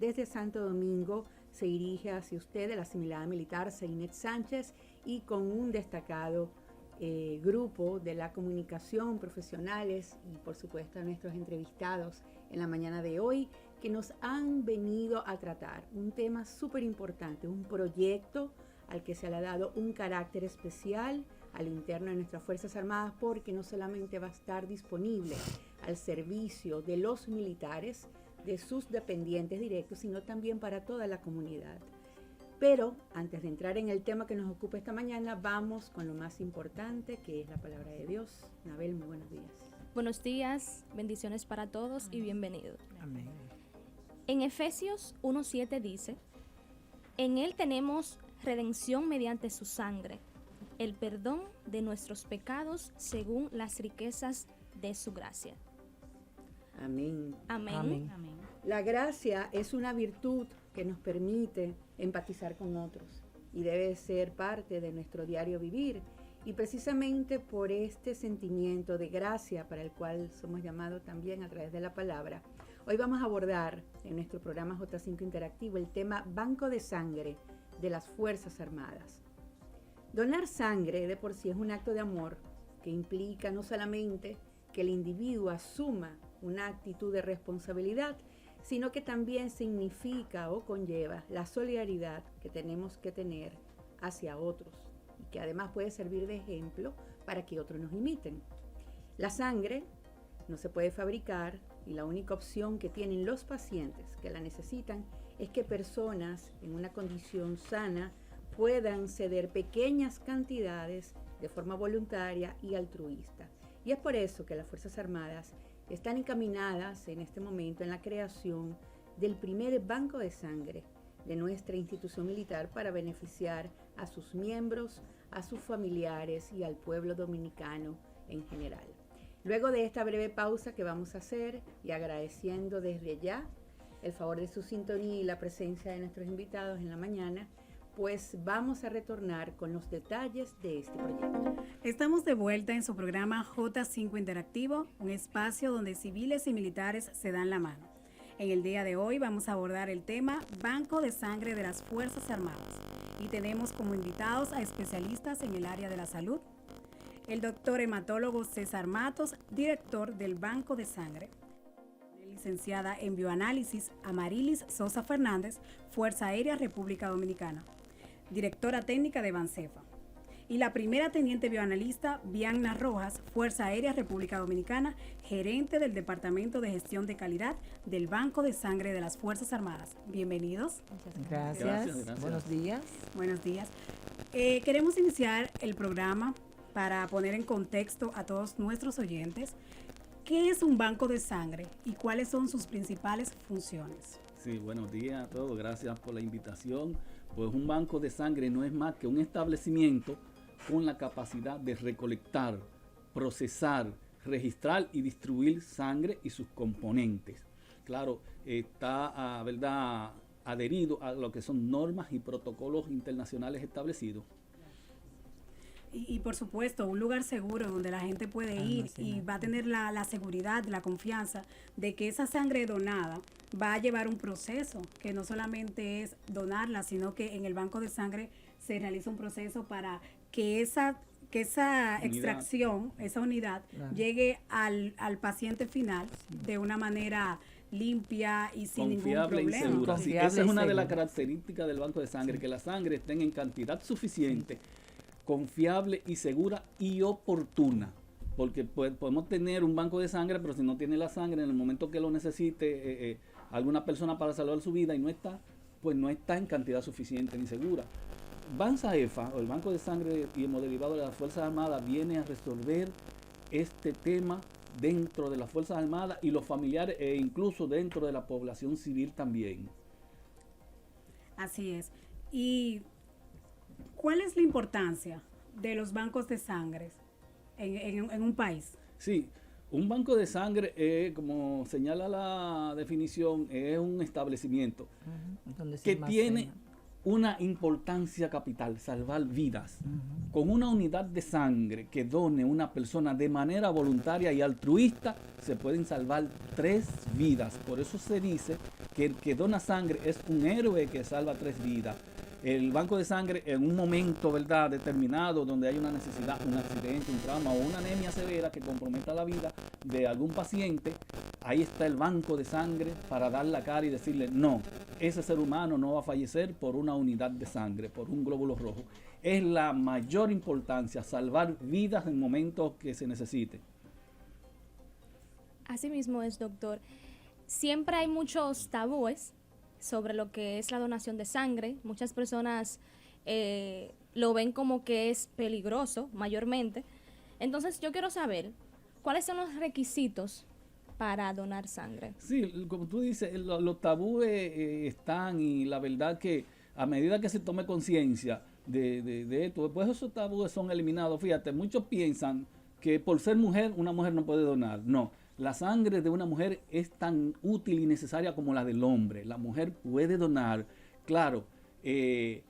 desde Santo Domingo se dirige hacia usted de la asimilada militar Seinet Sánchez y con un destacado grupo de la comunicación, profesionales y por supuesto a nuestros entrevistados en la mañana de hoy que nos han venido a tratar un tema súper importante, un proyecto al que se le ha dado un carácter especial al interno de nuestras Fuerzas Armadas porque no solamente va a estar disponible al servicio de los militares, de sus dependientes directos, sino también para toda la comunidad. Pero antes de entrar en el tema que nos ocupa esta mañana, vamos con lo más importante, que es la palabra de Dios. Nabel, muy buenos días. Buenos días, bendiciones para todos y bienvenidos. Amén. En Efesios 1:7 dice, en Él tenemos redención mediante su sangre, el perdón de nuestros pecados según las riquezas de su gracia. Amén. Amén. Amén. Amén. La gracia es una virtud que nos permite empatizar con otros y debe ser parte de nuestro diario vivir. Y precisamente por este sentimiento de gracia para el cual somos llamados también a través de la palabra, hoy vamos a abordar en nuestro programa J5 Interactivo el tema Banco de Sangre de las Fuerzas Armadas. Donar sangre de por sí es un acto de amor que implica no solamente que el individuo asuma una actitud de responsabilidad, sino que también significa o conlleva la solidaridad que tenemos que tener hacia otros y que además puede servir de ejemplo para que otros nos imiten. La sangre no se puede fabricar y la única opción que tienen los pacientes que la necesitan es que personas en una condición sana puedan ceder pequeñas cantidades de forma voluntaria y altruista. Y es por eso que las Fuerzas Armadas están encaminadas en este momento en la creación del primer banco de sangre de nuestra institución militar para beneficiar a sus miembros, a sus familiares y al pueblo dominicano en general. Luego de esta breve pausa que vamos a hacer y agradeciendo desde ya el favor de su sintonía y la presencia de nuestros invitados en la mañana, pues vamos a retornar con los detalles de este proyecto. Estamos de vuelta en su programa J5 Interactivo, un espacio donde civiles y militares se dan la mano. En el día de hoy vamos a abordar el tema Banco de Sangre de las Fuerzas Armadas y tenemos como invitados a especialistas en el área de la salud, el doctor hematólogo César Matos, director del Banco de Sangre, la licenciada en bioanálisis Amarilis Sosa Fernández, Fuerza Aérea República Dominicana, directora técnica de Bancefa, y la primera teniente bioanalista Vianna Rojas, Fuerza Aérea República Dominicana, gerente del Departamento de Gestión de Calidad del Banco de Sangre de las Fuerzas Armadas. Bienvenidos. Gracias. Buenos días. Buenos días. Queremos iniciar el programa para poner en contexto a todos nuestros oyentes qué es un banco de sangre y cuáles son sus principales funciones. Sí, buenos días a todos, gracias por la invitación. Pues un banco de sangre no es más que un establecimiento con la capacidad de recolectar, procesar, registrar y distribuir sangre y sus componentes. Claro, está ¿verdad?, adherido a lo que son normas y protocolos internacionales establecidos. Y por supuesto, un lugar seguro donde la gente puede ir y va a tener la seguridad, la confianza de que esa sangre donada va a llevar un proceso, que no solamente es donarla, sino que en el banco de sangre se realiza un proceso para que esa extracción, esa unidad, llegue al paciente final de una manera limpia y sin ningún confiable problema. y segura. Sí, Confiable esa es y una de las segura. características del banco de sangre, que la sangre esté en cantidad suficiente, confiable y segura y oportuna. Porque podemos tener un banco de sangre, pero si no tiene la sangre en el momento que lo necesite alguna persona para salvar su vida y no está, pues no está en cantidad suficiente ni segura. Bancefa, o el Banco de Sangre y Hemoderivados de las Fuerzas Armadas, viene a resolver este tema dentro de las Fuerzas Armadas y los familiares e incluso dentro de la población civil también. Así es. ¿Y cuál es la importancia de los bancos de sangre en un país? Sí, un banco de sangre, como señala la definición, es un establecimiento Donde se que almacena. tiene una importancia capital, salvar vidas. Con una unidad de sangre que done una persona de manera voluntaria y altruista, se pueden salvar 3 vidas. Por eso se dice que el que dona sangre es un héroe que salva 3 vidas. El banco de sangre, en un momento, ¿verdad?, determinado, donde hay una necesidad, un accidente, un trauma o una anemia severa que comprometa la vida de algún paciente, ahí está el banco de sangre para dar la cara y decirle, no, ese ser humano no va a fallecer por una unidad de sangre, por un glóbulo rojo. Es la mayor importancia, salvar vidas en momentos que se necesite. Así mismo es, doctor. Siempre hay muchos tabúes sobre lo que es la donación de sangre. Muchas personas lo ven como que es peligroso, mayormente. Entonces, yo quiero saber, ¿cuáles son los requisitos para donar sangre? Sí, como tú dices, los tabúes están, y la verdad que a medida que se tome conciencia de esto, pues esos tabúes son eliminados. Fíjate, muchos piensan que por ser mujer, una mujer no puede donar. No. La sangre de una mujer es tan útil y necesaria como la del hombre. La mujer puede donar. Claro, el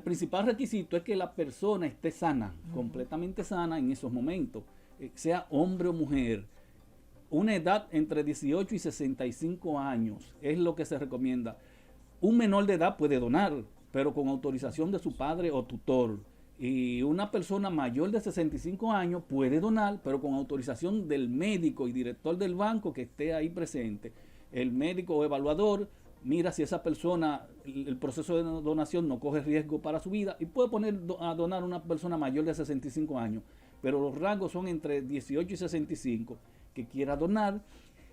principal requisito es que la persona esté sana, completamente sana en esos momentos, sea hombre o mujer. Una edad entre 18 y 65 años es lo que se recomienda. Un menor de edad puede donar, pero con autorización de su padre o tutor. Y una persona mayor de 65 años puede donar, pero con autorización del médico y director del banco que esté ahí presente. El médico o evaluador mira si esa persona, el proceso de donación no coge riesgo para su vida y puede poner a donar a una persona mayor de 65 años. Pero los rangos son entre 18 y 65, que quiera donar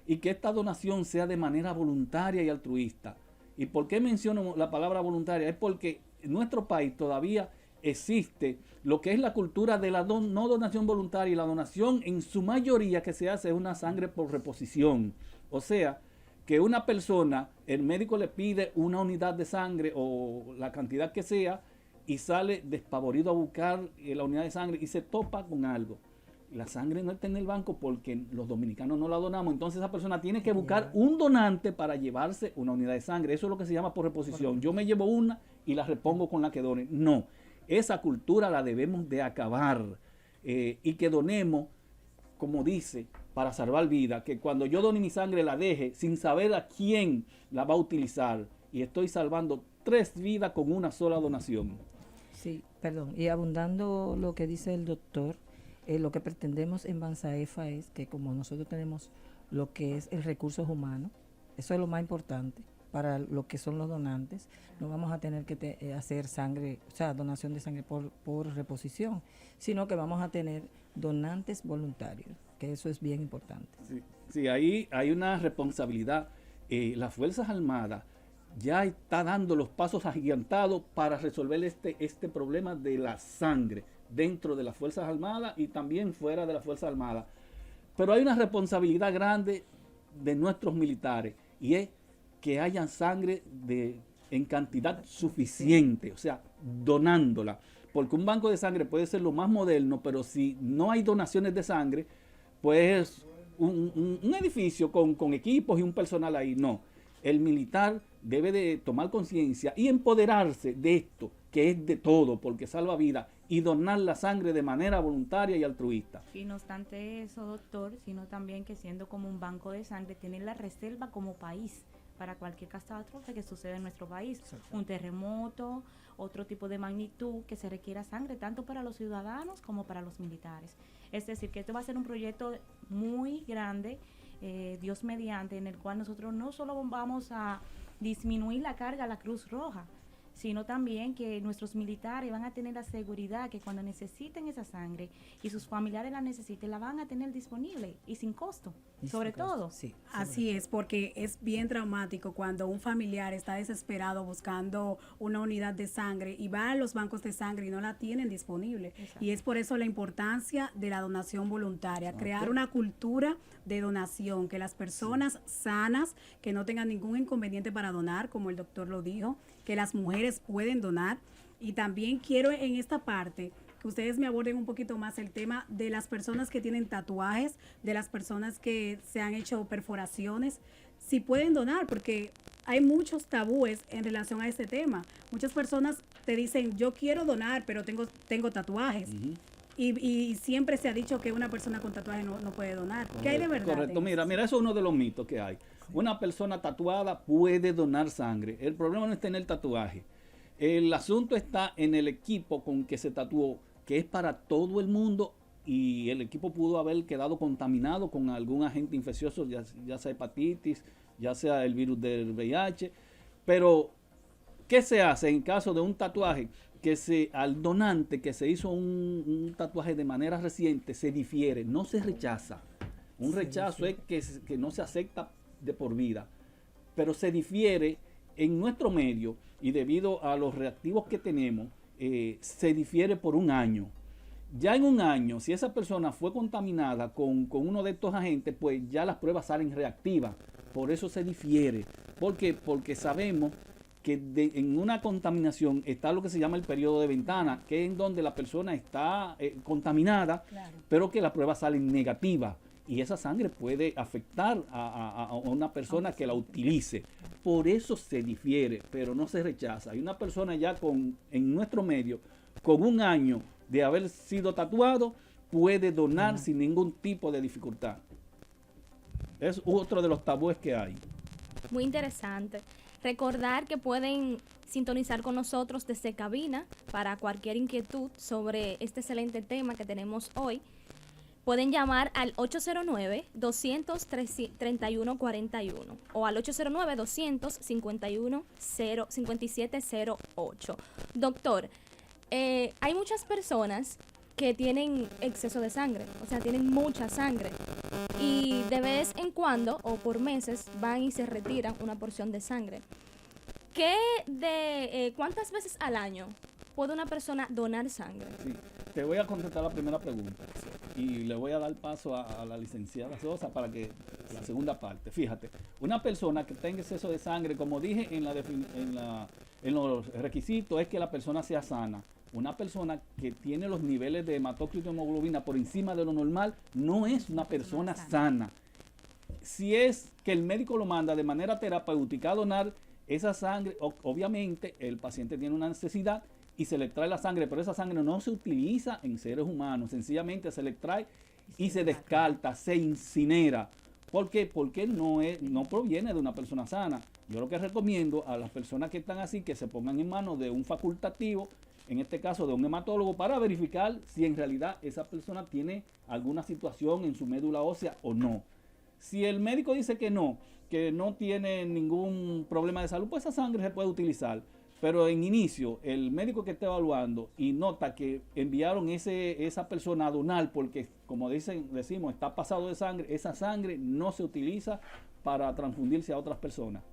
y que esta donación sea de manera voluntaria y altruista. ¿Y por qué menciono la palabra voluntaria? Es porque en nuestro país todavía existe lo que es la cultura de la no donación voluntaria, y la donación en su mayoría que se hace es una sangre por reposición. O sea, que una persona, el médico le pide una unidad de sangre o la cantidad que sea y sale despavorido a buscar la unidad de sangre y se topa con algo. La sangre no está en el banco porque los dominicanos no la donamos, entonces esa persona tiene que buscar un donante para llevarse una unidad de sangre. Eso es lo que se llama por reposición. Yo me llevo una y la repongo con la que done. No. Esa cultura la debemos de acabar y que donemos, como dice, para salvar vidas, que cuando yo done mi sangre la deje sin saber a quién la va a utilizar, y estoy salvando 3 vidas con una sola donación. Sí, perdón, y abundando lo que dice el doctor, lo que pretendemos en Bansaefa es que como nosotros tenemos lo que es el recursos humanos, eso es lo más importante para lo que son los donantes. No vamos a tener que hacer sangre, o sea, donación de sangre por reposición, sino que vamos a tener donantes voluntarios, que eso es bien importante. Sí, ahí hay una responsabilidad. Las Fuerzas Armadas ya está dando los pasos agigantados para resolver este problema de la sangre dentro de las Fuerzas Armadas y también fuera de las Fuerzas Armadas. Pero hay una responsabilidad grande de nuestros militares, y es que haya sangre en cantidad suficiente, o sea, donándola. Porque un banco de sangre puede ser lo más moderno, pero si no hay donaciones de sangre, pues un edificio con equipos y un personal ahí, no. El militar debe de tomar conciencia y empoderarse de esto, que es de todo, porque salva vidas, y donar la sangre de manera voluntaria y altruista. Y no obstante eso, doctor, sino también que siendo como un banco de sangre, tener la reserva como país para cualquier catástrofe que suceda en nuestro país, un terremoto, otro tipo de magnitud que se requiera sangre, tanto para los ciudadanos como para los militares. Es decir, que esto va a ser un proyecto muy grande, Dios mediante, en el cual nosotros no solo vamos a disminuir la carga a la Cruz Roja, sino también que nuestros militares van a tener la seguridad que cuando necesiten esa sangre y sus familiares la necesiten, la van a tener disponible y sin costo, sobre todo. Sí, así es, porque es bien traumático cuando un familiar está desesperado buscando una unidad de sangre y va a los bancos de sangre y no la tienen disponible. Exacto. Y es por eso la importancia de la donación voluntaria, crear una cultura de donación, que las personas sanas, que no tengan ningún inconveniente para donar, como el doctor lo dijo, que las mujeres pueden donar. Y también quiero en esta parte que ustedes me aborden un poquito más el tema de las personas que tienen tatuajes, de las personas que se han hecho perforaciones. si pueden donar, porque hay muchos tabúes en relación a este tema. Muchas personas te dicen, yo quiero donar, pero tengo tatuajes. Ujú. Y siempre se ha dicho que una persona con tatuaje no puede donar. ¿Qué hay de verdad? Correcto, en eso? mira, eso es uno de los mitos que hay. Una persona tatuada puede donar sangre. El problema no está en el tatuaje. El asunto está en el equipo con que se tatuó, que es para todo el mundo, y el equipo pudo haber quedado contaminado con algún agente infeccioso, ya sea hepatitis, ya sea el virus del VIH. Pero, ¿qué se hace en caso de un tatuaje? Que al donante que se hizo un tatuaje de manera reciente se difiere, no se rechaza. Un rechazo es que no se acepta de por vida, pero se difiere en nuestro medio, y debido a los reactivos que tenemos, se difiere por un año. Ya en un año, si esa persona fue contaminada con uno de estos agentes, pues ya las pruebas salen reactivas. Por eso se difiere. ¿Por qué? Porque sabemos que en una contaminación está lo que se llama el periodo de ventana, que es en donde la persona está contaminada, Claro. pero que las pruebas salen negativas. Y esa sangre puede afectar a una persona que la utilice. Por eso se difiere, pero no se rechaza. Hay una persona ya en nuestro medio, con un año de haber sido tatuado, puede donar sin ningún tipo de dificultad. Es otro de los tabúes que hay. Muy interesante. Recordar que pueden sintonizar con nosotros desde cabina para cualquier inquietud sobre este excelente tema que tenemos hoy. Pueden llamar al 809-200-3141 o al 809-200-5708. Doctor, hay muchas personas que tienen exceso de sangre, o sea, tienen mucha sangre, y de vez en cuando o por meses van y se retiran una porción de sangre. ¿Cuántas veces al año puede una persona donar sangre? Sí. Te voy a contestar la primera pregunta y le voy a dar paso a la licenciada Sosa para que la segunda parte. Fíjate, una persona que tenga exceso de sangre, como dije en los requisitos, es que la persona sea sana. Una persona que tiene los niveles de hematócrito y hemoglobina por encima de lo normal no es una persona sana. Si es que el médico lo manda de manera terapéutica a donar esa sangre, obviamente el paciente tiene una necesidad y se le trae la sangre, pero esa sangre no se utiliza en seres humanos, sencillamente se le trae y se descarta, se incinera. ¿Por qué? Porque no proviene de una persona sana. Yo lo que recomiendo a las personas que están así, que se pongan en manos de un facultativo, en este caso de un hematólogo, para verificar si en realidad esa persona tiene alguna situación en su médula ósea o no. Si el médico dice que no tiene ningún problema de salud, pues esa sangre se puede utilizar. Pero en inicio, el médico que está evaluando y nota que enviaron esa persona a donar porque, como decimos, está pasado de sangre, esa sangre no se utiliza para transfundirse a otras personas.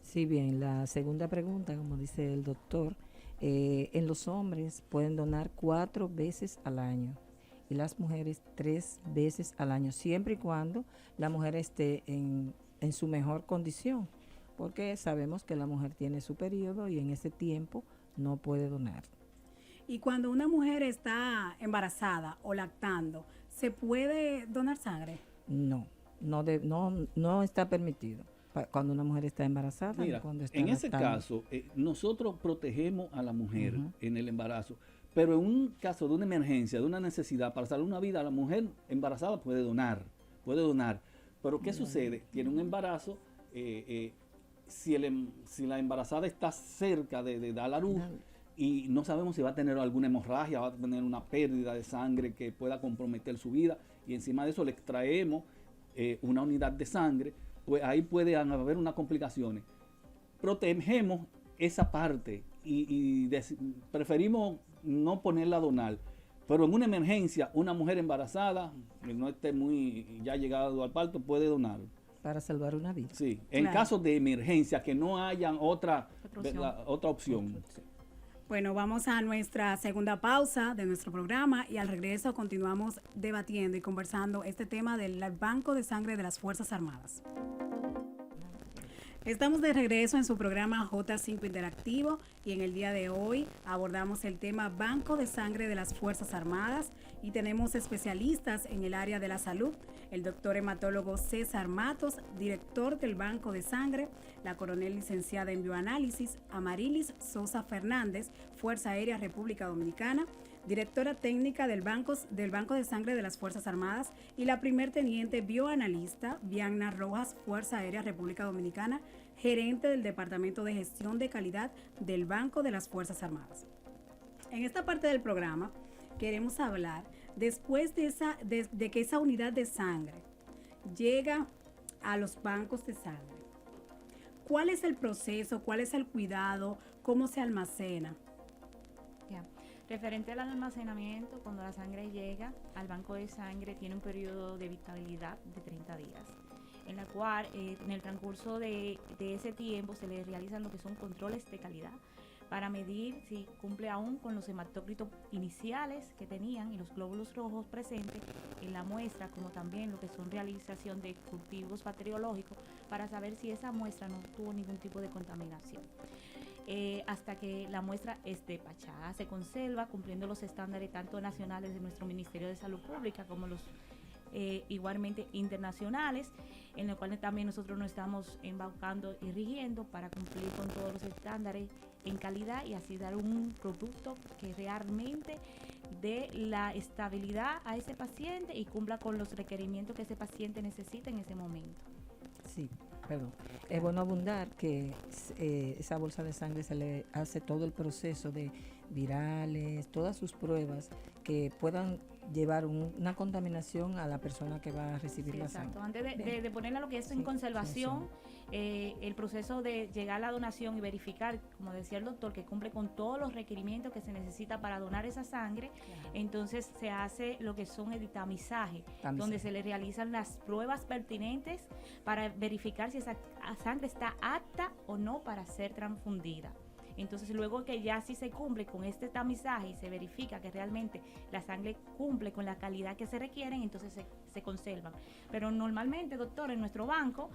Sí, bien, la segunda pregunta, como dice el doctor, en los hombres pueden donar 4 veces al año y las mujeres 3 veces al año, siempre y cuando la mujer esté en su mejor condición, porque sabemos que la mujer tiene su periodo y en ese tiempo no puede donar. Y cuando una mujer está embarazada o lactando, ¿se puede donar sangre? No está permitido cuando una mujer está embarazada. Mira, cuando está en ese lactando. caso, nosotros protegemos a la mujer en el embarazo, pero en un caso de una emergencia, de una necesidad para salvar una vida, la mujer embarazada puede donar. Pero ¿qué sucede? Tiene un embarazo, si la embarazada está cerca de dar a la luz y no sabemos si va a tener alguna hemorragia, va a tener una pérdida de sangre que pueda comprometer su vida, y encima de eso le extraemos una unidad de sangre, pues ahí puede haber unas complicaciones. Protegemos esa parte y preferimos no ponerla a donar. Pero en una emergencia, una mujer embarazada, que no esté ya llegado al parto, puede donar. Para salvar una vida. Sí, en Claro. caso de emergencia, que no hayan otra opción. Bueno, vamos a nuestra segunda pausa de nuestro programa y al regreso continuamos debatiendo y conversando este tema del Banco de Sangre de las Fuerzas Armadas. Estamos de regreso en su programa J5 Interactivo y en el día de hoy abordamos el tema Banco de Sangre de las Fuerzas Armadas y tenemos especialistas en el área de la salud. el doctor hematólogo César Matos, director del Banco de Sangre, la coronel licenciada en bioanálisis Amarilis Sosa Fernández, Fuerza Aérea República Dominicana, directora técnica del Banco de Sangre de las Fuerzas Armadas, y la primer teniente bioanalista Vianna Rojas, Fuerza Aérea República Dominicana, gerente del Departamento de Gestión de Calidad del Banco de las Fuerzas Armadas. En esta parte del programa queremos hablar, después de que esa unidad de sangre llega a los bancos de sangre, ¿cuál es el proceso? ¿Cuál es el cuidado? ¿Cómo se almacena? Ya. Referente al almacenamiento, cuando la sangre llega al banco de sangre, tiene un periodo de habitabilidad de 30 días, en la cual en el transcurso de ese tiempo se le realizan lo que son controles de calidad para medir si cumple aún con los hematócritos iniciales que tenían y los glóbulos rojos presentes en la muestra, como también lo que son realización de cultivos bacteriológicos para saber si esa muestra no tuvo ningún tipo de contaminación. Hasta que la muestra es despachada, se conserva cumpliendo los estándares tanto nacionales de nuestro Ministerio de Salud Pública como los igualmente internacionales, en los cuales también nosotros nos estamos embaucando y rigiendo para cumplir con todos los estándares en calidad y así dar un producto que realmente dé la estabilidad a ese paciente y cumpla con los requerimientos que ese paciente necesita en ese momento. Sí, perdón. Es bueno abundar que esa bolsa de sangre se le hace todo el proceso de virales, todas sus pruebas que puedan llevar una contaminación a la persona que va a recibir la sangre. Antes de ponerla lo que es en conservación, el proceso de llegar a la donación y verificar, como decía el doctor, que cumple con todos los requerimientos que se necesita para donar esa sangre, entonces se hace lo que son el tamizaje, donde se le realizan las pruebas pertinentes para verificar si esa sangre está apta o no para ser transfundida. Entonces, luego que ya sí se cumple con este tamizaje y se verifica que realmente la sangre cumple con la calidad que se requieren, entonces se conservan. Pero normalmente, doctor, en nuestro banco,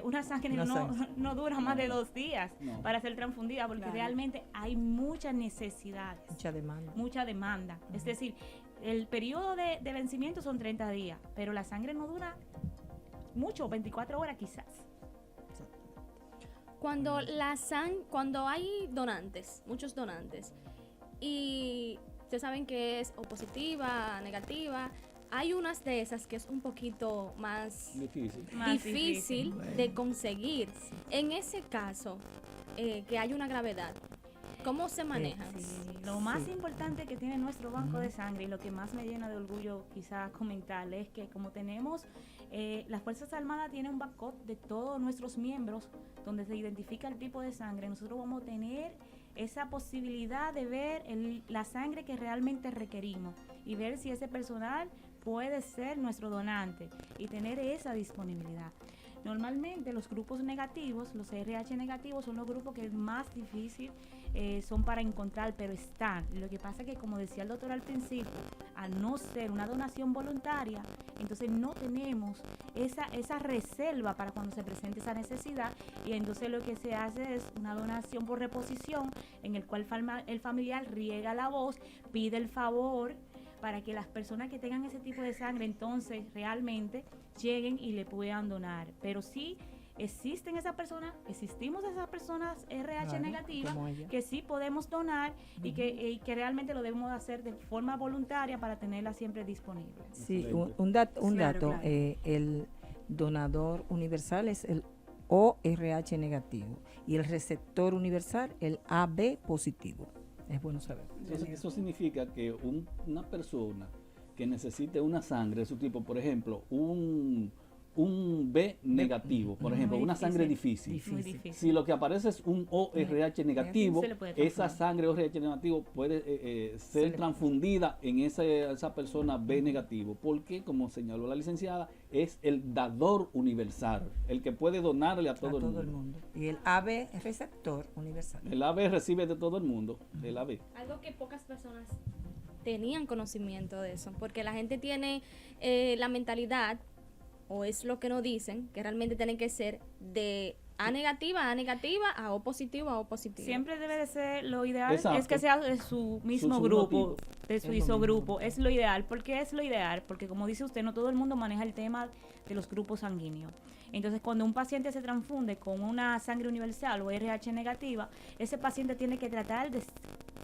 una sangre no dura más de 2 días para ser transfundida, porque realmente hay muchas necesidades. Mucha demanda. Es decir, el periodo de vencimiento son 30 días, pero la sangre no dura mucho, 24 horas quizás. Cuando hay donantes, muchos donantes, y ustedes saben que es o positiva, negativa, hay unas de esas que es un poquito más difícil de conseguir. En ese caso, que hay una gravedad, ¿cómo se maneja? Lo más importante que tiene nuestro banco de sangre y lo que más me llena de orgullo quizás comentarles es que como tenemos, las Fuerzas Armadas tienen un backup de todos nuestros miembros donde se identifica el tipo de sangre. Nosotros vamos a tener esa posibilidad de ver la sangre que realmente requerimos y ver si ese personal puede ser nuestro donante y tener esa disponibilidad. Normalmente los grupos negativos, los RH negativos, son los grupos que es más difícil son para encontrar, pero están. Lo que pasa es que, como decía el doctor al principio, al no ser una donación voluntaria, entonces no tenemos esa reserva para cuando se presente esa necesidad, y entonces lo que se hace es una donación por reposición, en el cual el familiar riega la voz, pide el favor para que las personas que tengan ese tipo de sangre entonces realmente lleguen y le puedan donar. Pero sí existimos esas personas RH negativas que sí podemos donar y que realmente lo debemos hacer de forma voluntaria para tenerla siempre disponible. Sí, un dato, el donador universal es el ORH negativo y el receptor universal el AB positivo. Es bueno saber. Eso significa que una persona que necesite una sangre de su tipo, por ejemplo, un B negativo, por ejemplo, una sangre difícil. Si lo que aparece es un ORH negativo, esa sangre ORH negativo puede ser transfundida en esa persona B negativo, porque, como señaló la licenciada, es el dador universal, el que puede donarle a todo el mundo. Y el AB es receptor universal. El AB recibe de todo el mundo, el AB. Algo que pocas personas tenían conocimiento de eso, porque la gente tiene la mentalidad, o es lo que nos dicen, que realmente tienen que ser de A negativa, a O positivo, a O positivo. Siempre debe de ser lo ideal, Exacto. es que sea de su mismo Su grupo, subgrupo. de su Es lo isogrupo. Es lo ideal. ¿Por qué es lo ideal? Porque como dice usted, no todo el mundo maneja el tema de los grupos sanguíneos. Entonces, cuando un paciente se transfunde con una sangre universal o RH negativa, ese paciente tiene que tratar de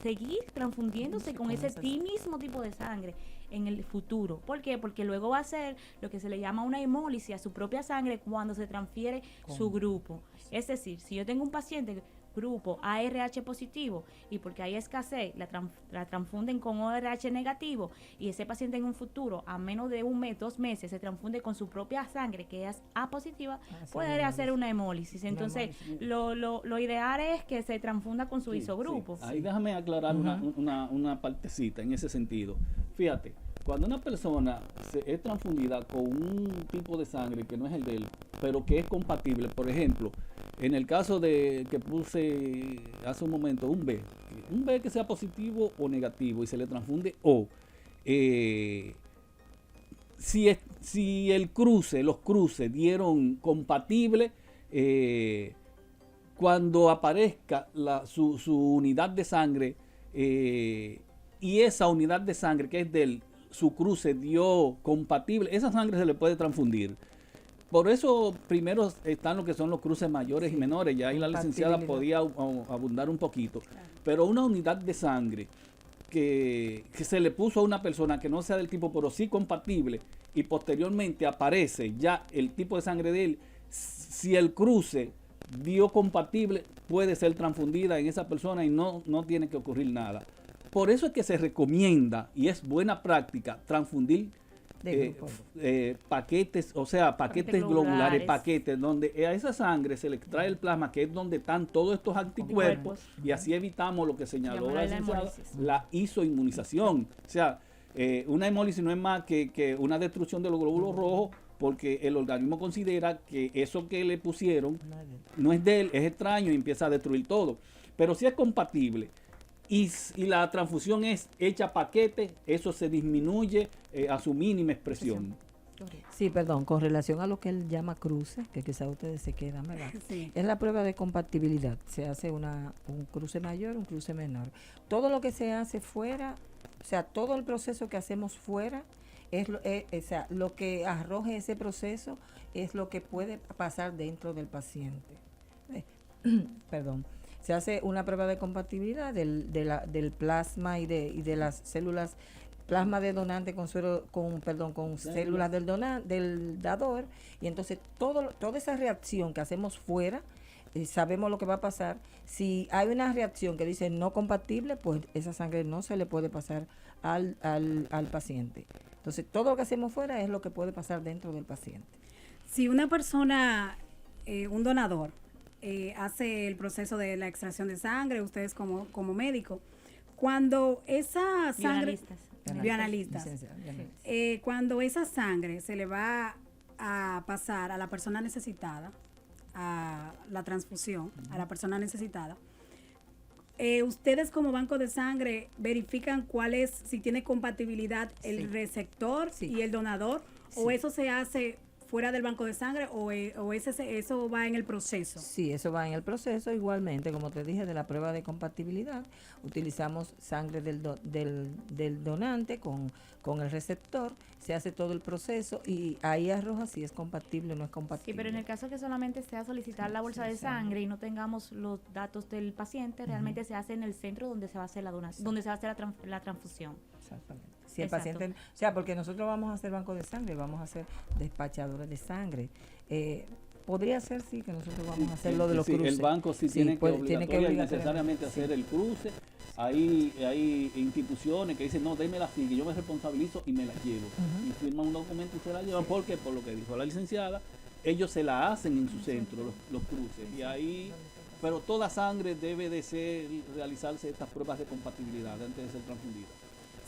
seguir transfundiéndose con ese mismo tipo de sangre en el futuro. ¿Por qué? Porque luego va a ser lo que se le llama una hemólisis a su propia sangre cuando se transfiere su grupo. Es decir, si yo tengo un paciente grupo ARH positivo y porque hay escasez la transfunden con ORH negativo y ese paciente en un futuro a menos de 1 mes, 2 meses se transfunde con su propia sangre que es A positiva, puede hacer una hemólisis. Entonces lo ideal es que se transfunda con su isogrupo. Sí. Ahí déjame aclarar una partecita en ese sentido. Fíjate, cuando una persona es transfundida con un tipo de sangre que no es el de él, pero que es compatible, por ejemplo, en el caso de que puse hace un momento un B que sea positivo o negativo y se le transfunde O, si los cruces dieron compatible, cuando aparezca su unidad de sangre y esa unidad de sangre que es su cruce dio compatible, esa sangre se le puede transfundir. Por eso primero están lo que son los cruces mayores y menores, ya ahí la licenciada podía abundar un poquito, pero una unidad de sangre que se le puso a una persona que no sea del tipo, pero sí compatible, y posteriormente aparece ya el tipo de sangre de él, si el cruce dio compatible, puede ser transfundida en esa persona y no tiene que ocurrir nada. Por eso es que se recomienda, y es buena práctica, transfundir paquetes, o sea, paquetes globulares, paquetes donde a esa sangre se le extrae el plasma, que es donde están todos estos anticuerpos, y así evitamos lo que señaló la licenciada, la isoinmunización. O sea, una hemólisis no es más que una destrucción de los glóbulos rojos, porque el organismo considera que eso que le pusieron no es de él, es extraño y empieza a destruir todo. Pero si es compatible y la transfusión es hecha paquete, eso se disminuye a su mínima expresión. Sí, perdón, con relación a lo que él llama cruce, que quizá ustedes se quedan, ¿verdad? Sí. Es la prueba de compatibilidad. Se hace un cruce mayor, un cruce menor. Todo lo que se hace fuera, o sea, todo el proceso que hacemos fuera, o sea, lo que arroje ese proceso es lo que puede pasar dentro del paciente. Perdón. Se hace una prueba de compatibilidad del plasma y de las células, plasma de donante con células del dador, y entonces toda esa reacción que hacemos fuera, sabemos lo que va a pasar. Si hay una reacción que dice no compatible, pues esa sangre no se le puede pasar al paciente. Entonces todo lo que hacemos fuera es lo que puede pasar dentro del paciente. Si una persona, un donador, hace el proceso de la extracción de sangre, ustedes como médico, cuando esa sangre, bioanalistas, cuando esa sangre se le va a pasar a la persona necesitada, a la transfusión, a la persona necesitada, ustedes como banco de sangre verifican si tiene compatibilidad el receptor y el donador, o eso se hace fuera del banco de sangre, o eso va en el proceso. Sí, eso va en el proceso. Igualmente, como te dije, de la prueba de compatibilidad, utilizamos sangre del donante con el receptor, se hace todo el proceso y ahí arroja si es compatible o no es compatible. Sí, pero en el caso que solamente sea solicitar la bolsa de sangre y no tengamos los datos del paciente, realmente se hace en el centro donde se va a hacer la donación, donde se va a hacer la transfusión. Exactamente. Si el paciente, o sea, porque nosotros vamos a hacer banco de sangre, vamos a hacer despachadores de sangre. Podría ser, sí, que nosotros vamos a hacer lo de los cruces. El banco tiene que necesariamente hacer el cruce. Hay instituciones que dicen, no, démela así, que yo me responsabilizo y me la llevo. Y firman un documento y se la llevan, porque por lo que dijo la licenciada, ellos se la hacen en su centro, los cruces. Y ahí, pero toda sangre debe de realizarse estas pruebas de compatibilidad antes de ser transfundida.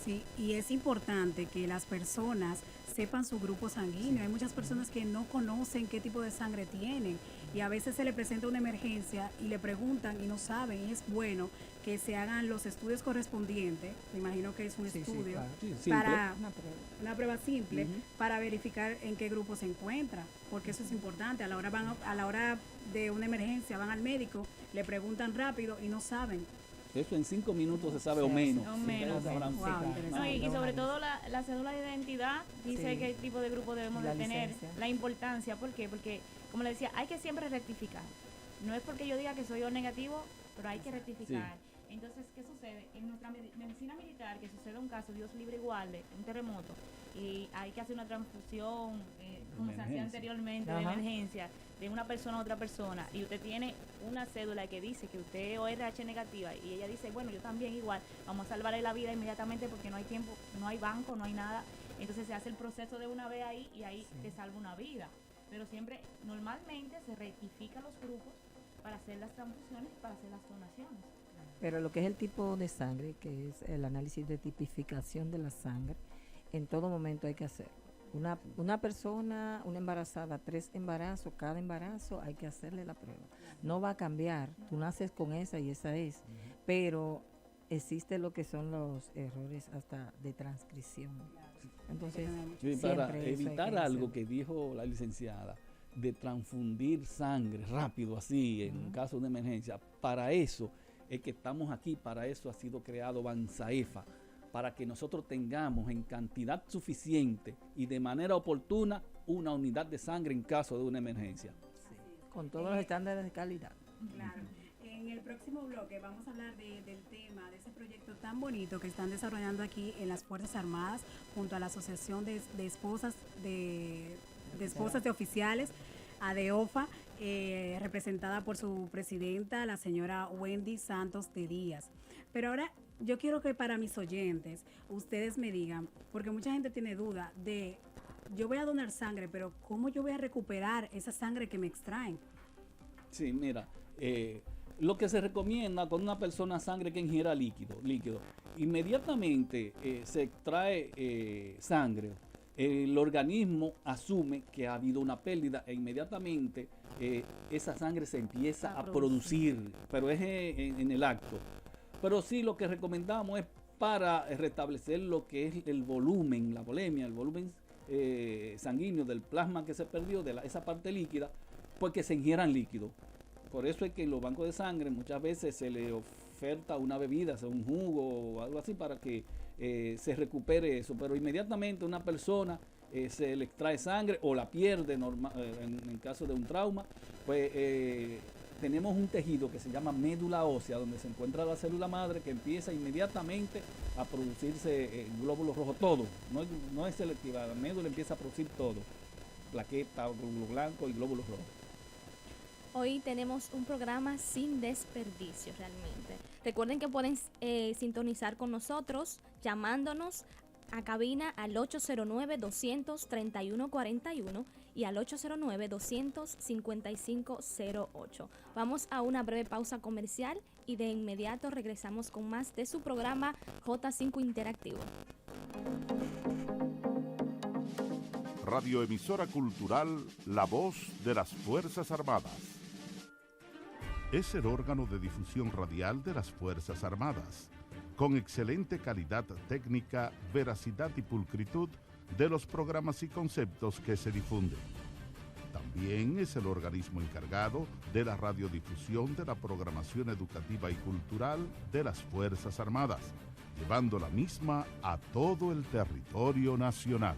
Sí, y es importante que las personas sepan su grupo sanguíneo. Hay muchas personas que no conocen qué tipo de sangre tienen y a veces se le presenta una emergencia y le preguntan y no saben, y es bueno que se hagan los estudios correspondientes, me imagino que es un estudio, claro. Sí, simple. para Una prueba. una prueba simple, Ujú. para verificar en qué grupo se encuentra, porque eso es importante. A la hora de una emergencia van al médico, le preguntan rápido y no saben. Eso en 5 minutos se sabe o Sí, menos. o menos. Sabrán. Wow, claro. interesante. No, y Una sobre vez. todo la cédula de identidad dice Sí. qué tipo de grupo debemos La de tener, licencia. la importancia, ¿por qué? Porque, como le decía, hay que siempre rectificar. No es porque yo diga que soy O negativo, pero hay que rectificar. Entonces, ¿qué sucede? En nuestra medicina militar, que sucede un caso, Dios libre y guarde, un terremoto, y hay que hacer una transfusión, como se hacía Emergencia. anteriormente, de Ajá. emergencia, de una persona a otra persona, y usted tiene una cédula que dice que usted es ORH negativa, y ella dice, bueno, yo también igual, vamos a salvarle la vida inmediatamente porque no hay tiempo, no hay banco, no hay nada. Entonces se hace el proceso de una vez ahí y ahí te salva una vida. Pero siempre, normalmente se rectifica los grupos para hacer las transfusiones, para hacer las donaciones. Pero lo que es el tipo de sangre, que es el análisis de tipificación de la sangre, en todo momento hay que hacer. Una persona, una embarazada, 3 embarazos, cada embarazo hay que hacerle la prueba. No va a cambiar, tú naces con esa y esa es, pero existe lo que son los errores hasta de transcripción. Entonces, Sí, siempre para eso hay evitar que algo hacer. que dijo la licenciada, de transfundir sangre rápido así en caso de emergencia, para eso es que estamos aquí, para eso ha sido creado Bansaefa, para que nosotros tengamos en cantidad suficiente y de manera oportuna una unidad de sangre en caso de una emergencia. Con todos los estándares de calidad. Claro. En el próximo bloque vamos a hablar del tema, de ese proyecto tan bonito que están desarrollando aquí en las Fuerzas Armadas junto a la Asociación de Esposas de Esposas de Oficiales, ADEOFA, representada por su presidenta, la señora Wendy Santos de Díaz. Pero ahora yo quiero que para mis oyentes ustedes me digan, porque mucha gente tiene duda de, yo voy a donar sangre, pero ¿cómo yo voy a recuperar esa sangre que me extraen? Sí, mira, lo que se recomienda con una persona sangre que ingiera líquido, inmediatamente se extrae sangre, el organismo asume que ha habido una pérdida e inmediatamente esa sangre se empieza a producir, pero es en el acto. Pero sí, lo que recomendamos es para restablecer lo que es el volumen, la volemia, el volumen sanguíneo del plasma que se perdió, de esa parte líquida, pues que se ingieran líquidos. Por eso es que en los bancos de sangre muchas veces se le oferta una bebida, sea un jugo o algo así, para que se recupere eso. Pero inmediatamente una persona se le extrae sangre o la pierde en caso de un trauma, pues tenemos un tejido que se llama médula ósea, donde se encuentra la célula madre que empieza inmediatamente a producirse glóbulos rojos, todo. No es selectiva, la médula empieza a producir todo. Plaqueta, glóbulos blancos y glóbulos rojos. Hoy tenemos un programa sin desperdicio realmente. Recuerden que pueden sintonizar con nosotros llamándonos a cabina al 809-200-3141 y al 809-200-5508. Vamos a una breve pausa comercial y de inmediato regresamos con más de su programa J5 Interactivo. Radioemisora Cultural La Voz de las Fuerzas Armadas. Es el órgano de difusión radial de las Fuerzas Armadas, con excelente calidad técnica, veracidad y pulcritud de los programas y conceptos que se difunden. También es el organismo encargado de la radiodifusión de la programación educativa y cultural de las Fuerzas Armadas, llevando la misma a todo el territorio nacional.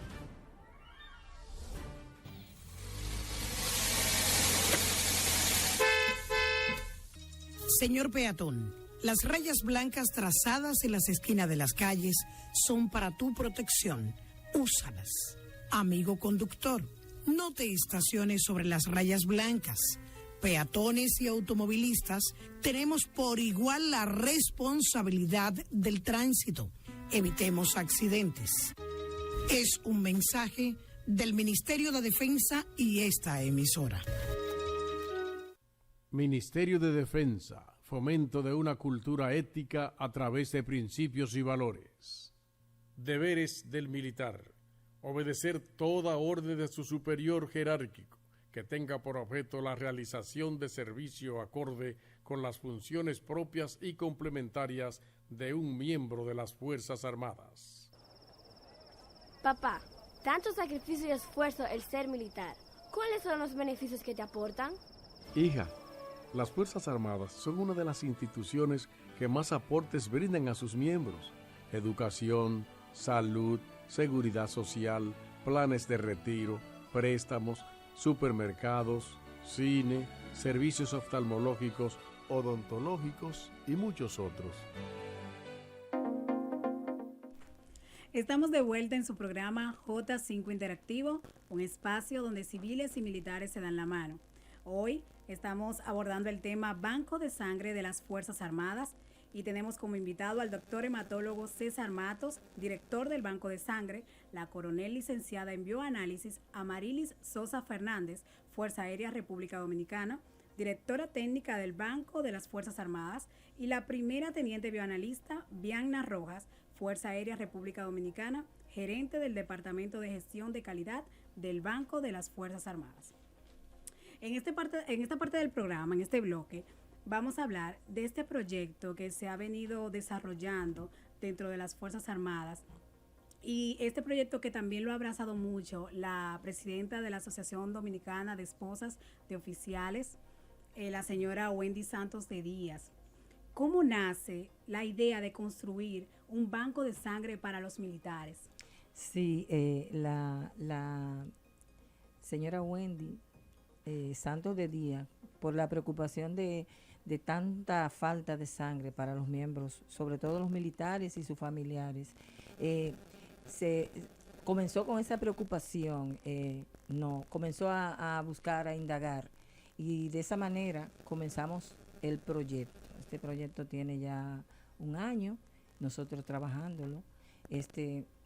Señor peatón, las rayas blancas trazadas en las esquinas de las calles son para tu protección. Úsalas. Amigo conductor, no te estaciones sobre las rayas blancas. Peatones y automovilistas tenemos por igual la responsabilidad del tránsito. Evitemos accidentes. Es un mensaje del Ministerio de Defensa y esta emisora. Ministerio de Defensa, fomento de una cultura ética a través de principios y valores. Deberes del militar: obedecer toda orden de su superior jerárquico, que tenga por objeto la realización de servicio acorde con las funciones propias y complementarias de un miembro de las Fuerzas Armadas. Papá, tanto sacrificio y esfuerzo el ser militar. ¿Cuáles son los beneficios que te aportan? Hija, las Fuerzas Armadas son una de las instituciones que más aportes brindan a sus miembros. Educación, salud, seguridad social, planes de retiro, préstamos, supermercados, cine, servicios oftalmológicos, odontológicos y muchos otros. Estamos de vuelta en su programa J5 Interactivo, un espacio donde civiles y militares se dan la mano. Hoy estamos abordando el tema Banco de Sangre de las Fuerzas Armadas y tenemos como invitado al doctor hematólogo César Matos, director del Banco de Sangre, la coronel licenciada en bioanálisis Amarilis Sosa Fernández, Fuerza Aérea República Dominicana, directora técnica del Banco de las Fuerzas Armadas, y la primera teniente bioanalista Bianna Rojas, Fuerza Aérea República Dominicana, gerente del Departamento de Gestión de Calidad del Banco de las Fuerzas Armadas. En esta parte del programa, en este bloque, vamos a hablar de este proyecto que se ha venido desarrollando dentro de las Fuerzas Armadas, y este proyecto que también lo ha abrazado mucho la presidenta de la Asociación Dominicana de Esposas de Oficiales, la señora Wendy Santos de Díaz. ¿Cómo nace la idea de construir un banco de sangre para los militares? Sí, la señora Wendy Santos de Díaz, por la preocupación de tanta falta de sangre para los miembros, sobre todo los militares y sus familiares, se comenzó con esa preocupación, comenzó a buscar, a indagar, y de esa manera comenzamos el proyecto. Este proyecto tiene ya un año, nosotros trabajándolo.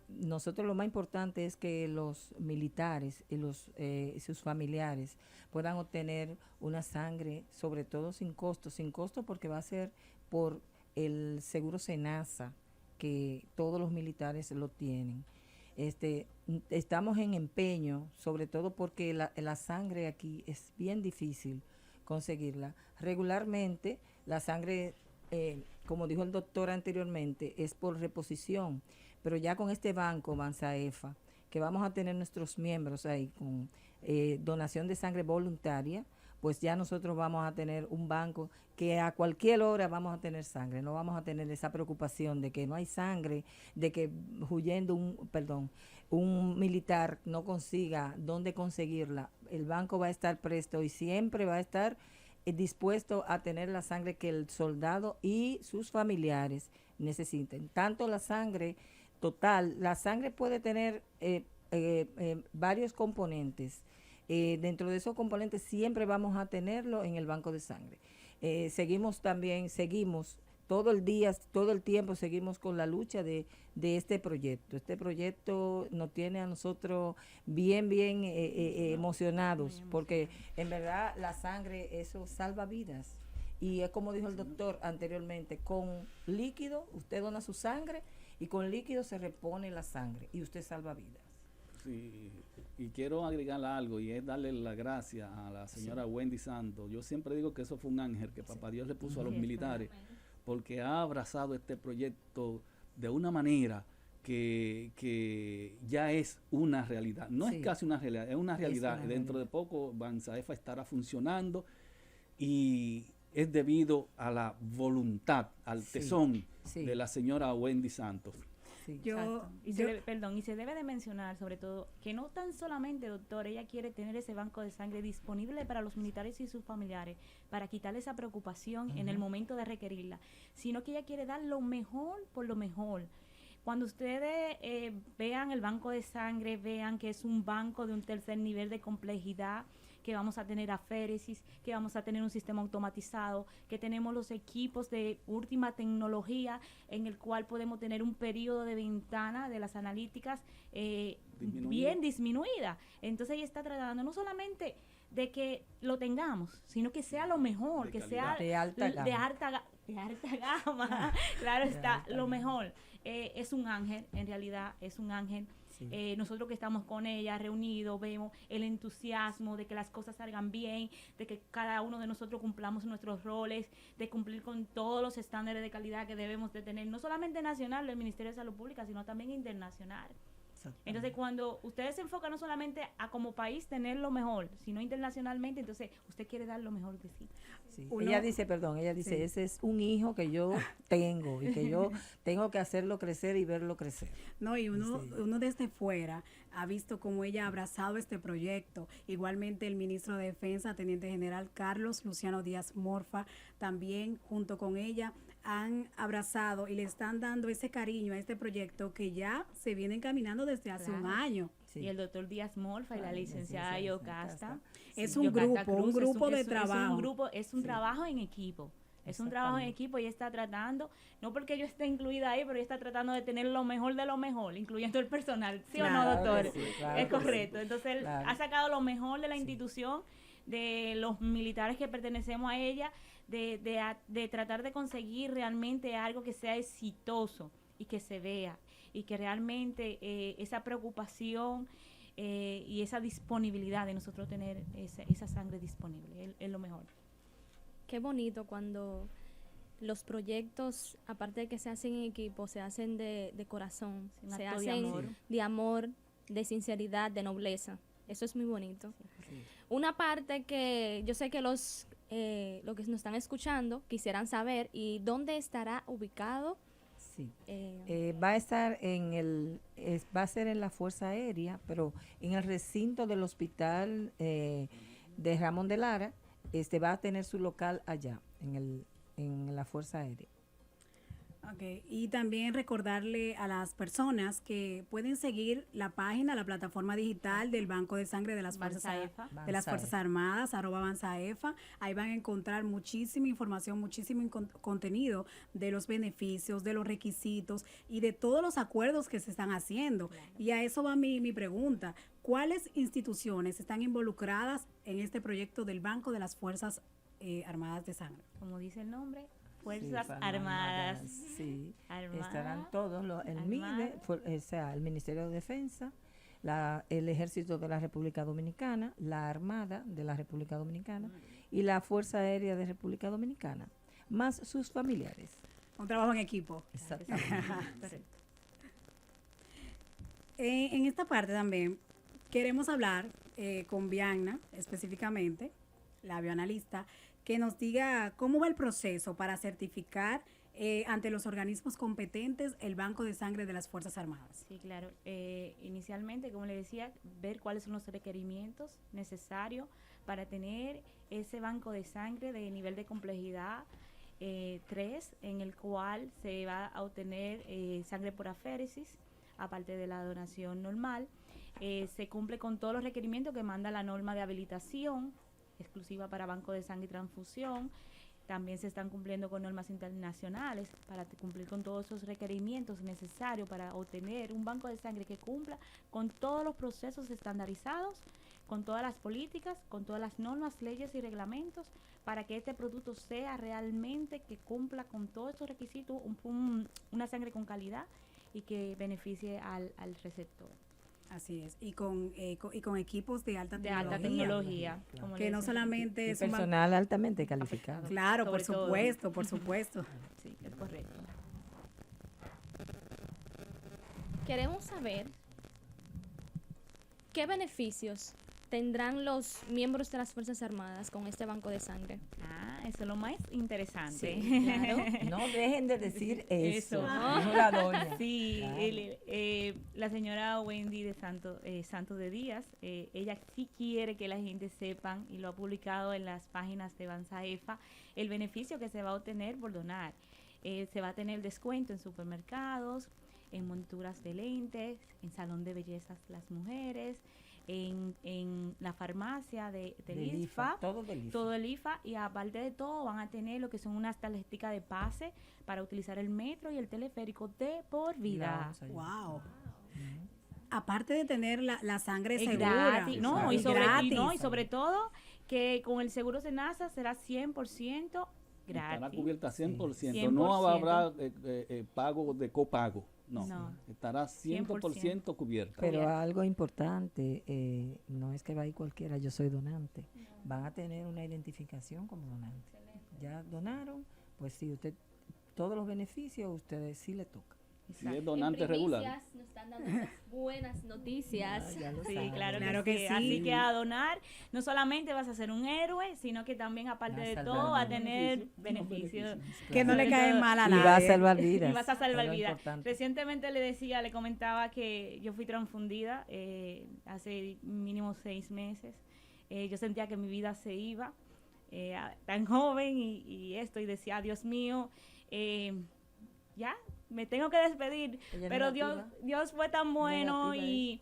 Nosotros lo más importante es que los militares y sus familiares puedan obtener una sangre, sobre todo sin costo porque va a ser por el seguro SENASA, que todos los militares lo tienen. Estamos en empeño, sobre todo porque la sangre aquí es bien difícil conseguirla. Regularmente la sangre, como dijo el doctor anteriormente, es por reposición, pero ya con este banco BANSAEFA, que vamos a tener nuestros miembros ahí con donación de sangre voluntaria, pues ya nosotros vamos a tener un banco que a cualquier hora vamos a tener sangre, no vamos a tener esa preocupación de que no hay sangre, de que un militar no consiga dónde conseguirla. El banco va a estar presto y siempre va a estar dispuesto a tener la sangre que el soldado y sus familiares necesiten. Tanto la sangre total, la sangre puede tener varios componentes. Dentro de esos componentes siempre vamos a tenerlo en el banco de sangre. Seguimos todo el día, todo el tiempo seguimos con la lucha de este proyecto. Este proyecto nos tiene a nosotros bien emocionados, porque en verdad la sangre, eso salva vidas. Y es como dijo el doctor anteriormente, con líquido usted dona su sangre y con líquido se repone la sangre y usted salva vidas. Sí, y quiero agregar algo, y es darle las gracias a la señora Wendy Santos. Yo siempre digo que eso fue un ángel que Papá Dios le puso a los militares, porque ha abrazado este proyecto de una manera que ya es una realidad. No es casi una realidad, es una realidad. Dentro de poco BANSAEFA estará funcionando, y es debido a la voluntad, al tesón de la señora Wendy Santos. Y se debe de mencionar sobre todo que no tan solamente, doctor, ella quiere tener ese banco de sangre disponible para los militares y sus familiares, para quitarle esa preocupación en el momento de requerirla, sino que ella quiere dar lo mejor por lo mejor. Cuando ustedes vean el banco de sangre, vean que es un banco de un tercer nivel de complejidad, que vamos a tener aféresis, que vamos a tener un sistema automatizado, que tenemos los equipos de última tecnología en el cual podemos tener un periodo de ventana de las analíticas bien disminuida. Entonces ella está tratando no solamente de que lo tengamos, sino que sea lo mejor, que sea de alta gama. Claro está, lo mejor. Es un ángel, en realidad es un ángel. Sí. Nosotros que estamos con ella reunidos, vemos el entusiasmo de que las cosas salgan bien, de que cada uno de nosotros cumplamos nuestros roles, de cumplir con todos los estándares de calidad que debemos de tener, no solamente nacional del Ministerio de Salud Pública, sino también internacional. Entonces, cuando ustedes se enfocan no solamente a como país tener lo mejor, sino internacionalmente, entonces usted quiere dar lo mejor de sí. Sí. Ella dice, Sí. ese es un hijo que yo tengo y que yo tengo que hacerlo crecer y verlo crecer. No, y uno, Sí. uno desde fuera ha visto cómo ella ha abrazado este proyecto. Igualmente el ministro de Defensa, Teniente General Carlos Luciano Díaz Morfa, también junto con ella han abrazado y le están dando ese cariño a este proyecto que ya se viene encaminando desde hace un Claro. año. Sí. Y el doctor Díaz Morfa y la licenciada Yocasta. Es Sí, un Yocasta grupo, un Cruz, grupo de es trabajo. un grupo, es un trabajo en equipo. Es un trabajo en equipo y ella está tratando, no porque yo esté incluida ahí, pero ella está tratando de tener lo mejor de lo mejor, incluyendo el personal. ¿Sí o no, Claro doctor? que sí, claro Es que sí. correcto. Entonces, él Claro. ha sacado lo mejor de la institución, de los militares que pertenecemos a ella, de tratar de conseguir realmente algo que sea exitoso y que se vea, y que realmente esa preocupación y esa disponibilidad de nosotros tener esa sangre disponible es lo mejor. Qué bonito cuando los proyectos, aparte de que se hacen en equipo, se hacen de corazón, Un se acto de hacen amor. de amor, de sinceridad, de nobleza. Eso es muy bonito. Una parte que yo sé que los que nos están escuchando quisieran saber, ¿y dónde estará ubicado? Sí. Va a estar va a ser en la Fuerza Aérea, pero en el recinto del hospital de Ramón de Lara, va a tener su local allá, en la Fuerza Aérea. Okay. Y también recordarle a las personas que pueden seguir la página, la plataforma digital del Banco de Sangre de las Fuerzas, Fuerzas Armadas, @Bansaefa. Ahí van a encontrar muchísima información, muchísimo contenido de los beneficios, de los requisitos y de todos los acuerdos que se están haciendo. Claro. Y a eso va mi pregunta. ¿Cuáles instituciones están involucradas en este proyecto del Banco de las Fuerzas Armadas de Sangre? Como dice el nombre, Fuerzas Armadas. Sí, Armadas, estarán todos, el MIDE, el Ministerio de Defensa, el Ejército de la República Dominicana, la Armada de la República Dominicana y la Fuerza Aérea de República Dominicana, más sus familiares. Un trabajo en equipo. Exactamente. Correcto. En esta parte también queremos hablar con Vianna, específicamente, la bioanalista, que nos diga cómo va el proceso para certificar ante los organismos competentes el Banco de Sangre de las Fuerzas Armadas. Sí, claro. Inicialmente, como le decía, ver cuáles son los requerimientos necesarios para tener ese banco de sangre de nivel de complejidad 3, en el cual se va a obtener sangre por aféresis, aparte de la donación normal. Se cumple con todos los requerimientos que manda la norma de habilitación exclusiva para banco de sangre y transfusión. También se están cumpliendo con normas internacionales para cumplir con todos esos requerimientos necesarios para obtener un banco de sangre que cumpla con todos los procesos estandarizados, con todas las políticas, con todas las normas, leyes y reglamentos, para que este producto sea realmente que cumpla con todos estos requisitos, una sangre con calidad y que beneficie al receptor. Así es, y con equipos de alta tecnología, claro. Que no solamente es personal altamente calificado. Claro, por supuesto, por supuesto. Sí, es correcto. Queremos saber qué beneficios tendrán los miembros de las Fuerzas Armadas con este banco de sangre. Eso es lo más interesante. Sí, claro. No dejen de decir eso. ¿No? La doña. Sí, claro. La señora Wendy de Santos de Díaz, ella sí quiere que la gente sepan, y lo ha publicado en las páginas de Bansaefa, el beneficio que se va a obtener por donar. Se va a tener descuento en supermercados, en monturas de lentes, en salón de bellezas las mujeres, en la farmacia del IFA, todo el IFA, y aparte de todo van a tener lo que son unas tarjetas de pase para utilizar el metro y el teleférico de por vida. Wow. Aparte de tener la sangre es segura. Gratis, y sobre todo que con el seguro SENASA será 100% Estará Gratis. cubierta 100%. 100%. No habrá pago de copago. No, No. estará 100% cubierta. Pero algo importante, no es que va a ir cualquiera, yo soy donante. Van a tener una identificación como donante. Ya donaron, pues si usted, todos los beneficios, a ustedes sí le toca. Si es donante regular. Nos están dando esas buenas noticias. Ya lo Sí, saben. claro que sí. Así que a donar, no solamente vas a ser un héroe, sino que también, aparte Vas a de salvar todo, va a vidas. tener beneficios. Que no le caen mal a Y nadie. va a salvar vidas. Y vas a es salvar lo vidas. importante. Recientemente le comentaba que yo fui transfundida hace mínimo 6 meses. Yo sentía que mi vida se iba tan joven y esto, y decía, Dios mío, ya, me tengo que despedir. Ella Pero negativa. Dios fue tan bueno Negativa,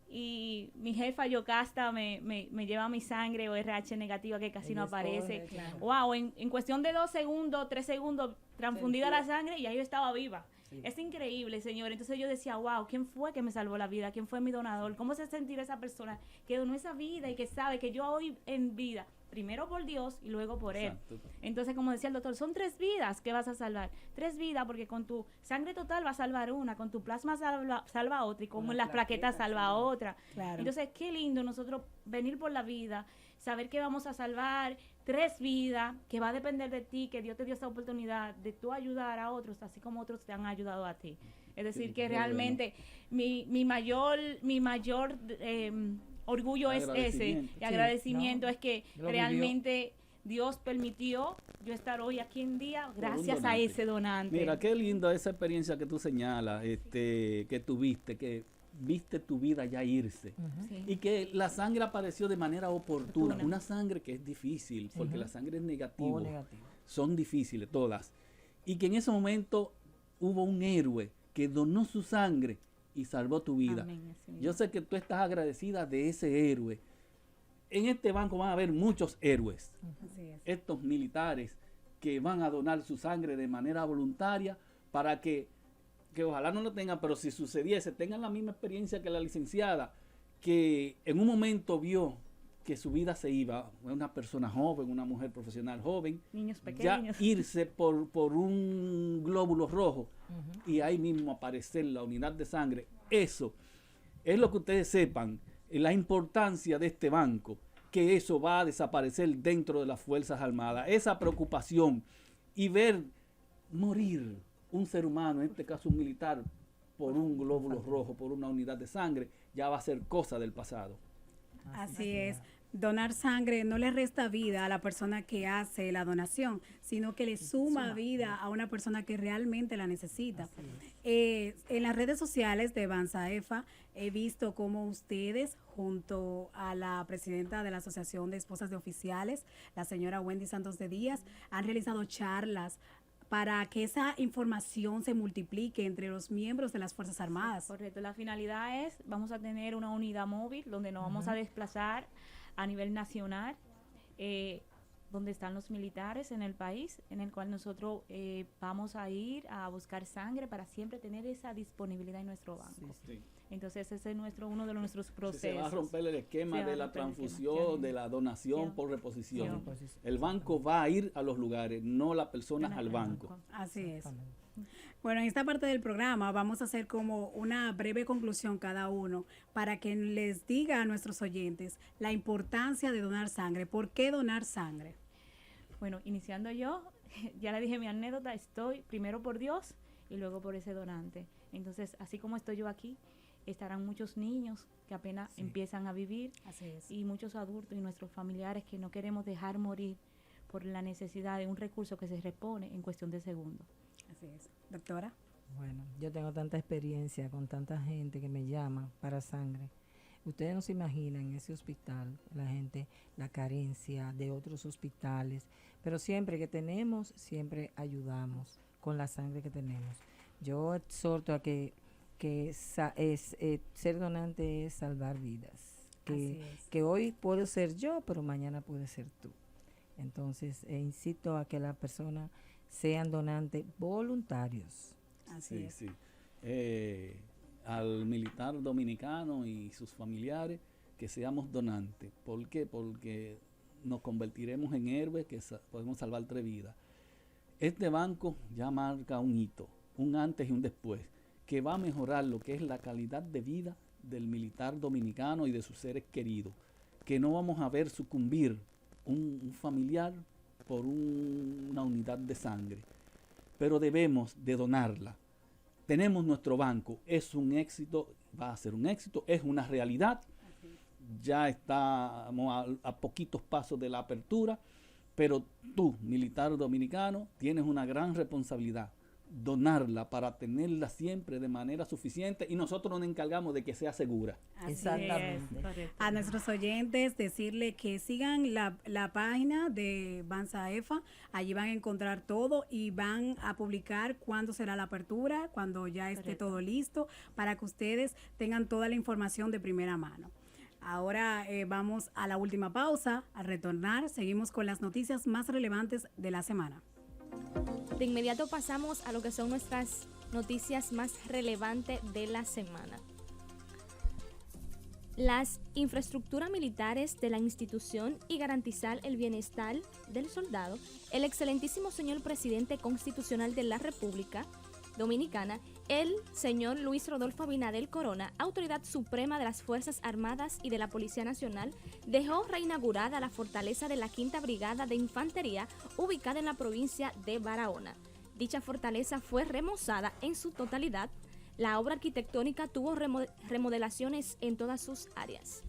y mi jefa Yocasta me lleva mi sangre o RH negativa que casi Ella no aparece. escoge, claro. Wow, en cuestión de 2 segundos, 3 segundos, transfundida la sangre y ya yo estaba viva. Sí. Es increíble, señor. Entonces yo decía, wow, ¿quién fue que me salvó la vida? ¿Quién fue mi donador? ¿Cómo se sentirá esa persona que donó esa vida y que sabe que yo hoy en vida, primero por Dios y luego por él? Exacto. Entonces, como decía el doctor, son 3 vidas que vas a salvar. 3 vidas, porque con tu sangre total va a salvar una, con tu plasma salva otra, y con las plaquetas salva otra. Claro. Entonces, qué lindo nosotros venir por la vida, saber que vamos a salvar 3 vidas, que va a depender de ti, que Dios te dio esa oportunidad de tú ayudar a otros, así como otros te han ayudado a ti. Es decir, Sí, que muy realmente mi mayor orgullo es ese, Agradecimiento. y agradecimiento no, es que lo realmente Dios permitió yo estar hoy aquí en día gracias a donante. ese donante. Mira, qué linda esa experiencia que tú señalas, que tuviste, que viste tu vida ya irse. Sí. Y que la sangre apareció de manera oportuna. Oportuna. Una sangre que es difícil, porque la sangre es negativa. O negativo. Son difíciles todas. Y que en ese momento hubo un héroe que donó su sangre y salvó tu vida. Amén, así mismo. Yo sé que tú estás agradecida de ese héroe. En este banco van a haber muchos héroes. Así es. Estos militares que van a donar su sangre de manera voluntaria para que ojalá no lo tengan, pero si sucediese, tengan la misma experiencia que la licenciada, que en un momento vio que su vida se iba, una persona joven, una mujer profesional joven, Niños ya pequeños. irse por un glóbulo rojo y ahí mismo aparecer la unidad de sangre. Eso es lo que ustedes sepan, la importancia de este banco, que eso va a desaparecer dentro de las Fuerzas Armadas. Esa preocupación y ver morir un ser humano, en este caso un militar, por un glóbulo rojo, por una unidad de sangre, ya va a ser cosa del pasado. Así es. Donar sangre no le resta vida a la persona que hace la donación, sino que le suma vida a una persona que realmente la necesita. En las redes sociales de Bansaefa he visto cómo ustedes, junto a la presidenta de la Asociación de Esposas de Oficiales, la señora Wendy Santos de Díaz, han realizado charlas para que esa información se multiplique entre los miembros de las Fuerzas Armadas. Correcto, la finalidad es, vamos a tener una unidad móvil donde nos vamos a desplazar a nivel nacional, donde están los militares en el país, en el cual nosotros vamos a ir a buscar sangre para siempre tener esa disponibilidad en nuestro banco. Sí. Entonces ese es uno de nuestros procesos. Se va a romper el esquema Se va de a la romper el esquema. transfusión, de la donación Sí. por reposición. Sí. El banco va a ir a los lugares, no la persona al banco. Así es. Bueno, en esta parte del programa vamos a hacer como una breve conclusión cada uno para que les diga a nuestros oyentes la importancia de donar sangre. ¿Por qué donar sangre? Bueno, iniciando yo, ya le dije mi anécdota, estoy primero por Dios y luego por ese donante. Entonces, así como estoy yo aquí, estarán muchos niños que apenas empiezan a vivir. Así es. Y muchos adultos y nuestros familiares que no queremos dejar morir por la necesidad de un recurso que se repone en cuestión de segundos. Así es. Doctora. Bueno, yo tengo tanta experiencia con tanta gente que me llama para sangre. Ustedes no se imaginan en ese hospital, la gente, la carencia de otros hospitales, pero siempre que tenemos, siempre ayudamos con la sangre que tenemos. Yo exhorto a que ser donante es salvar vidas. Que hoy puedo ser yo, pero mañana puede ser tú. Entonces, insisto a que las personas sean donantes voluntarios. Así es. Sí. Al militar dominicano y sus familiares, que seamos donantes. ¿Por qué? Porque nos convertiremos en héroes que podemos salvar 3 vidas. Este banco ya marca un hito, un antes y un después, que va a mejorar lo que es la calidad de vida del militar dominicano y de sus seres queridos, que no vamos a ver sucumbir un familiar por una unidad de sangre, pero debemos de donarla. Tenemos nuestro banco, es un éxito, va a ser un éxito, es una realidad, ya estamos a poquitos pasos de la apertura, pero tú, militar dominicano, tienes una gran responsabilidad, donarla para tenerla siempre de manera suficiente y nosotros nos encargamos de que sea segura. Exactamente. A nuestros oyentes decirle que sigan la página de BansaEFA, allí van a encontrar todo y van a publicar cuándo será la apertura, cuando ya esté todo listo, para que ustedes tengan toda la información de primera mano. Ahora vamos a la última pausa. Al retornar, seguimos con las noticias más relevantes de la semana. De inmediato pasamos a lo que son nuestras noticias más relevantes de la semana. Las infraestructuras militares de la institución y garantizar el bienestar del soldado, el excelentísimo señor presidente constitucional de la República Dominicana, el señor Luis Rodolfo Abinader Corona, autoridad suprema de las Fuerzas Armadas y de la Policía Nacional, dejó reinaugurada la fortaleza de la 5ª Brigada de Infantería, ubicada en la provincia de Barahona. Dicha fortaleza fue remozada en su totalidad. La obra arquitectónica tuvo remodelaciones en todas sus áreas.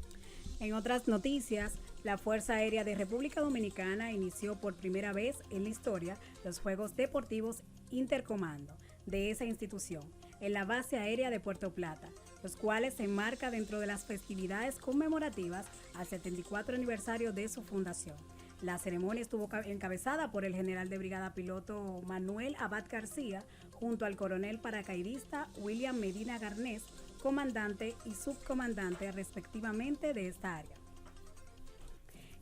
En otras noticias, la Fuerza Aérea de República Dominicana inició por primera vez en la historia los Juegos Deportivos Intercomando de esa institución en la base aérea de Puerto Plata, los cuales se enmarca dentro de las festividades conmemorativas al 74 aniversario de su fundación. La ceremonia estuvo encabezada por el general de brigada piloto Manuel Abad García, junto al coronel paracaidista William Medina Garnés, comandante y subcomandante respectivamente de esta área.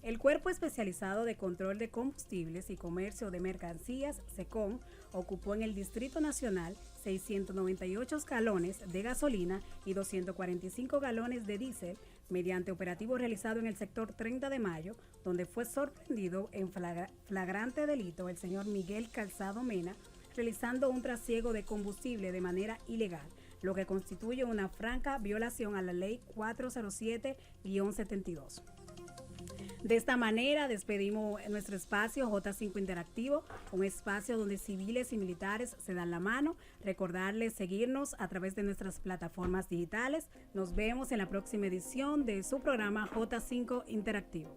El Cuerpo Especializado de Control de Combustibles y Comercio de Mercancías, SECOM, ocupó en el Distrito Nacional 698 galones de gasolina y 245 galones de diésel mediante operativo realizado en el sector 30 de Mayo, donde fue sorprendido en flagrante delito el señor Miguel Calzado Mena, realizando un trasiego de combustible de manera ilegal, lo que constituye una franca violación a la Ley 407-72. De esta manera despedimos nuestro espacio J5 Interactivo, un espacio donde civiles y militares se dan la mano. Recordarles seguirnos a través de nuestras plataformas digitales. Nos vemos en la próxima edición de su programa J5 Interactivo.